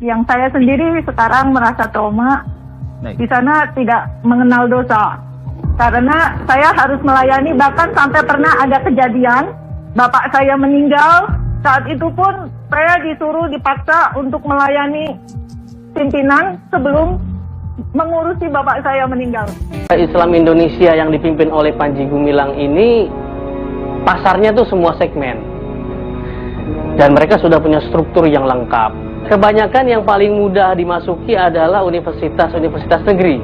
Yang saya sendiri sekarang merasa trauma. Di sana tidak mengenal dosa. Karena saya harus melayani, bahkan sampai pernah ada kejadian bapak saya meninggal. Saat itu pun saya disuruh dipaksa untuk melayani pimpinan sebelum mengurusi bapak saya meninggal. Islam Indonesia yang dipimpin oleh Panji Gumilang ini pasarnya tuh semua segmen. Dan mereka sudah punya struktur yang lengkap. Kebanyakan yang paling mudah dimasuki adalah universitas-universitas negeri.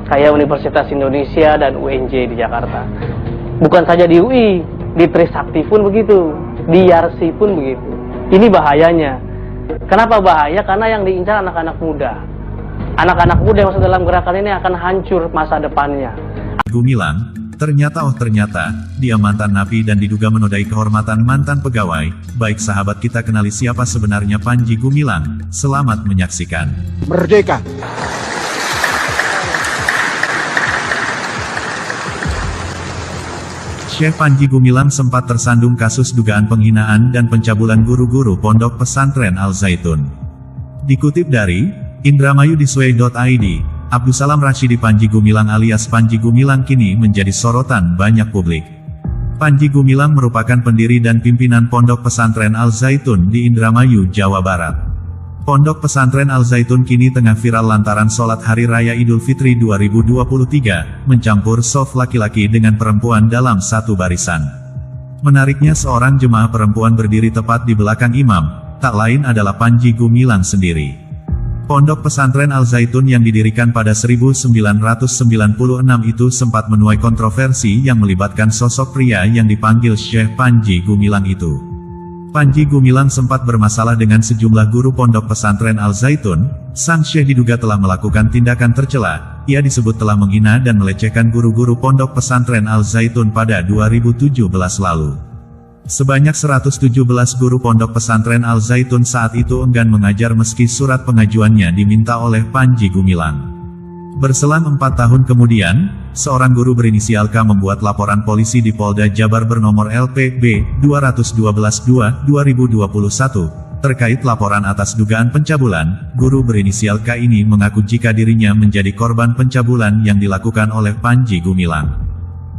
Kayak Universitas Indonesia dan UNJ di Jakarta. Bukan saja di UI, di Trisakti pun begitu, di Yarsi pun begitu. Ini bahayanya. Kenapa bahaya? Karena yang diincar anak-anak muda. Anak-anak muda yang masuk dalam gerakan ini akan hancur masa depannya. Gumilang, ternyata dia mantan napi dan diduga menodai kehormatan mantan pegawai. Baik sahabat, kita kenali siapa sebenarnya Panji Gumilang. Selamat menyaksikan. Merdeka! Syekh Panji Gumilang sempat tersandung kasus dugaan penghinaan dan pencabulan guru-guru Pondok Pesantren Al Zaitun. Dikutip dari indramayudisway.id, Abdussalam Rashidi Panji Gumilang alias Panji Gumilang kini menjadi sorotan banyak publik. Panji Gumilang merupakan pendiri dan pimpinan Pondok Pesantren Al Zaitun di Indramayu, Jawa Barat. Pondok Pesantren Al Zaitun kini tengah viral lantaran sholat Hari Raya Idul Fitri 2023, mencampur shaf laki-laki dengan perempuan dalam satu barisan. Menariknya, seorang jemaah perempuan berdiri tepat di belakang imam, tak lain adalah Panji Gumilang sendiri. Pondok Pesantren Al Zaitun yang didirikan pada 1996 itu sempat menuai kontroversi yang melibatkan sosok pria yang dipanggil Syekh Panji Gumilang itu. Panji Gumilang sempat bermasalah dengan sejumlah guru Pondok Pesantren Al Zaitun. Sang Syekh diduga telah melakukan tindakan tercela. Ia disebut telah menghina dan melecehkan guru-guru Pondok Pesantren Al Zaitun pada 2017 lalu. Sebanyak 117 guru Pondok Pesantren Al Zaitun saat itu enggan mengajar meski surat pengajuannya diminta oleh Panji Gumilang. Berselang 4 tahun kemudian, seorang guru berinisial K membuat laporan polisi di Polda Jabar bernomor LPB 212-2-2021. Terkait laporan atas dugaan pencabulan, guru berinisial K ini mengaku jika dirinya menjadi korban pencabulan yang dilakukan oleh Panji Gumilang.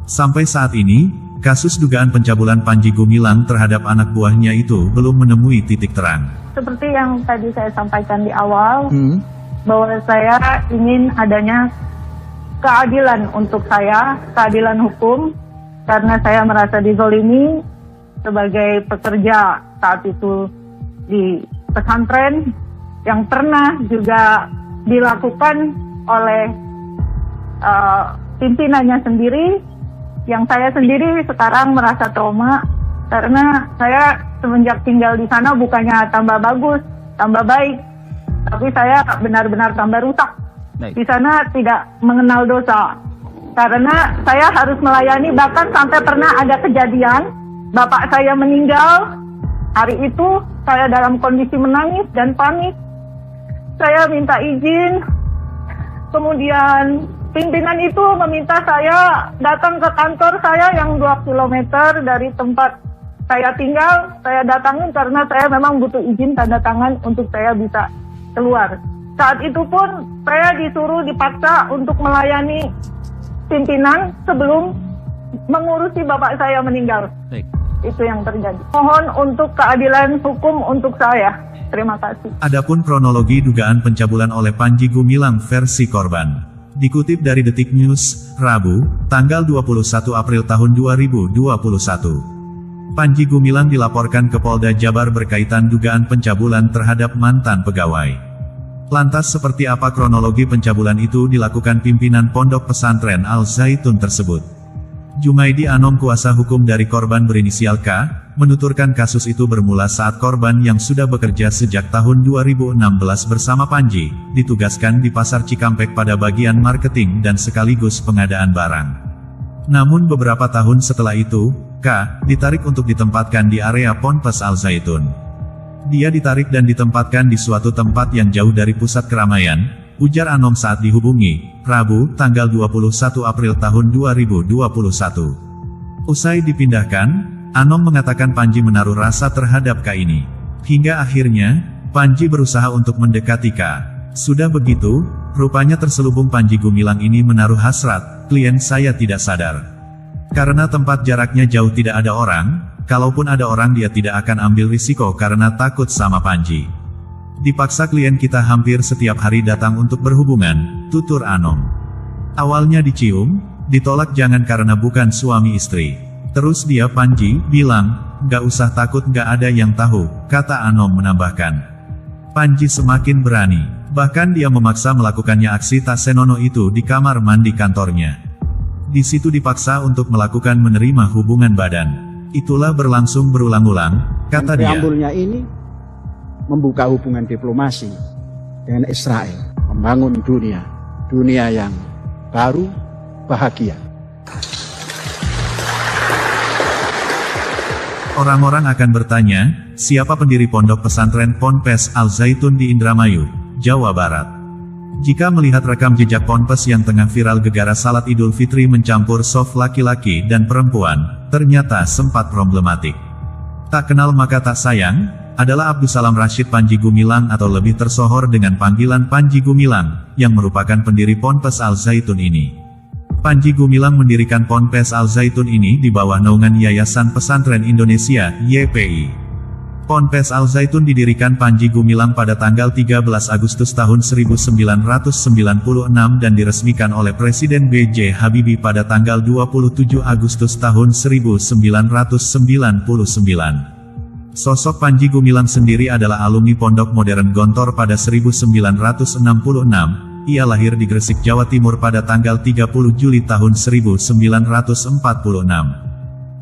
Sampai saat ini, kasus dugaan pencabulan Panji Gumilang terhadap anak buahnya itu belum menemui titik terang. Seperti yang tadi saya sampaikan di awal, bahwa saya ingin adanya keadilan untuk saya, keadilan hukum, karena saya merasa dizolimi sebagai pekerja saat itu di pesantren yang pernah juga dilakukan oleh pimpinannya sendiri, yang saya sendiri sekarang merasa trauma karena saya semenjak tinggal di sana bukannya tambah bagus, tambah baik, tapi saya benar-benar tambah rusak. Di sana tidak mengenal dosa. Karena saya harus melayani, bahkan sampai pernah ada kejadian bapak saya meninggal. Hari itu saya dalam kondisi menangis dan panik. Saya minta izin. Kemudian pimpinan itu meminta saya datang ke kantor saya yang 2 km dari tempat saya tinggal. Saya datangin karena saya memang butuh izin tanda tangan untuk saya bisa keluar. Saat itu pun saya disuruh dipaksa untuk melayani pimpinan sebelum mengurusi bapak saya meninggal. Itu yang terjadi. Mohon untuk keadilan hukum untuk saya. Terima kasih. Adapun kronologi dugaan pencabulan oleh Panji Gumilang versi korban. Dikutip dari Detik News, Rabu, tanggal 21 April tahun 2021. Panji Gumilang dilaporkan ke Polda Jabar berkaitan dugaan pencabulan terhadap mantan pegawai. Lantas seperti apa kronologi pencabulan itu dilakukan pimpinan Pondok Pesantren Al Zaitun tersebut? Jumaidi Anom, kuasa hukum dari korban berinisial K, menuturkan kasus itu bermula saat korban yang sudah bekerja sejak tahun 2016 bersama Panji, ditugaskan di Pasar Cikampek pada bagian marketing dan sekaligus pengadaan barang. Namun beberapa tahun setelah itu, K ditarik untuk ditempatkan di area Ponpes Al Zaitun. Dia ditarik dan ditempatkan di suatu tempat yang jauh dari pusat keramaian, ujar Anom saat dihubungi, Rabu, tanggal 21 April tahun 2021. Usai dipindahkan, Anom mengatakan Panji menaruh rasa terhadap K ini. Hingga akhirnya, Panji berusaha untuk mendekati K. Sudah begitu, rupanya terselubung Panji Gumilang ini menaruh hasrat, klien saya tidak sadar. Karena tempat jaraknya jauh tidak ada orang, kalaupun ada orang dia tidak akan ambil risiko karena takut sama Panji. Dipaksa klien kita hampir setiap hari datang untuk berhubungan, tutur Anom. Awalnya dicium, ditolak jangan karena bukan suami istri. Terus dia Panji bilang, gak usah takut gak ada yang tahu, kata Anom menambahkan. Panji semakin berani, bahkan dia memaksa melakukannya aksi tak senonoh itu di kamar mandi kantornya. Di situ dipaksa untuk melakukan menerima hubungan badan. Itulah berlangsung berulang-ulang, kata dia. Preambulnya ini membuka hubungan diplomasi dengan Israel, membangun dunia yang baru, bahagia. Orang-orang akan bertanya, siapa pendiri pondok pesantren Ponpes Al Zaitun di Indramayu, Jawa Barat? Jika melihat rekam jejak Ponpes yang tengah viral gegara salat Idul Fitri mencampur soft laki-laki dan perempuan, ternyata sempat problematik. Tak kenal maka tak sayang, adalah Abdussalam Rashid Panji Gumilang atau lebih tersohor dengan panggilan Panji Gumilang, yang merupakan pendiri Ponpes Al Zaitun ini. Panji Gumilang mendirikan Ponpes Al Zaitun ini di bawah naungan Yayasan Pesantren Indonesia, YPI. Ponpes Al Zaitun didirikan Panji Gumilang pada tanggal 13 Agustus tahun 1996 dan diresmikan oleh Presiden B.J. Habibie pada tanggal 27 Agustus tahun 1999. Sosok Panji Gumilang sendiri adalah alumni Pondok Modern Gontor pada 1966. Ia lahir di Gresik, Jawa Timur pada tanggal 30 Juli tahun 1946.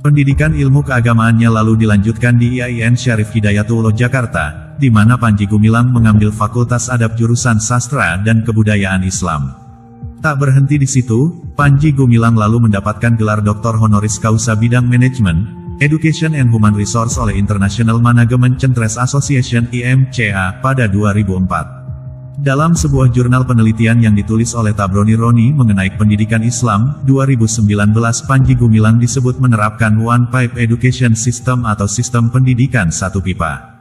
Pendidikan ilmu keagamaannya lalu dilanjutkan di IAIN Syarif Hidayatullah Jakarta, di mana Panji Gumilang mengambil Fakultas Adab jurusan Sastra dan Kebudayaan Islam. Tak berhenti di situ, Panji Gumilang lalu mendapatkan gelar Doktor Honoris Causa bidang Manajemen, Education and Human Resource oleh International Management Centres Association (IMCA) pada 2004. Dalam sebuah jurnal penelitian yang ditulis oleh Tabroni Roni mengenai pendidikan Islam, 2019 Panji Gumilang disebut menerapkan One Pipe Education System atau sistem pendidikan satu pipa.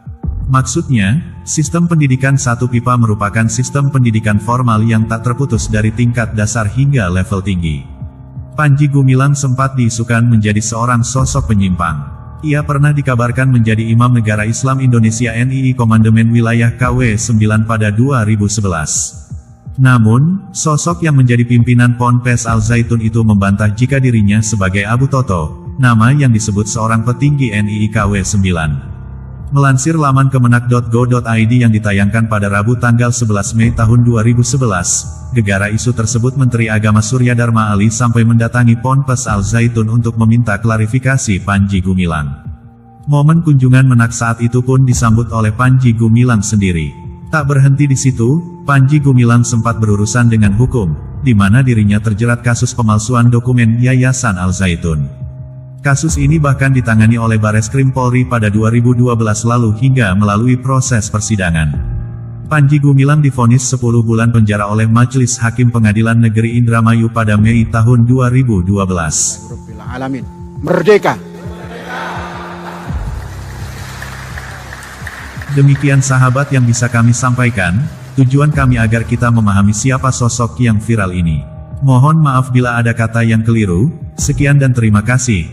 Maksudnya, sistem pendidikan satu pipa merupakan sistem pendidikan formal yang tak terputus dari tingkat dasar hingga level tinggi. Panji Gumilang sempat diisukan menjadi seorang sosok penyimpang. Ia pernah dikabarkan menjadi Imam Negara Islam Indonesia NII Komandemen Wilayah KW 9 pada 2011. Namun, sosok yang menjadi pimpinan Ponpes Al Zaitun itu membantah jika dirinya sebagai Abu Toto, nama yang disebut seorang petinggi NII KW 9. Melansir laman kemenak.go.id yang ditayangkan pada Rabu tanggal 11 Mei tahun 2011, gegara isu tersebut Menteri Agama Surya Dharma Ali sampai mendatangi Ponpes Al Zaitun untuk meminta klarifikasi Panji Gumilang. Momen kunjungan menak saat itu pun disambut oleh Panji Gumilang sendiri. Tak berhenti di situ, Panji Gumilang sempat berurusan dengan hukum, di mana dirinya terjerat kasus pemalsuan dokumen Yayasan Al Zaitun. Kasus ini bahkan ditangani oleh Bareskrim Polri pada 2012 lalu hingga melalui proses persidangan. Panji Gumilang divonis 10 bulan penjara oleh Majelis Hakim Pengadilan Negeri Indramayu pada Mei tahun 2012. Alamin. Merdeka! Demikian sahabat yang bisa kami sampaikan, tujuan kami agar kita memahami siapa sosok yang viral ini. Mohon maaf bila ada kata yang keliru, sekian dan terima kasih.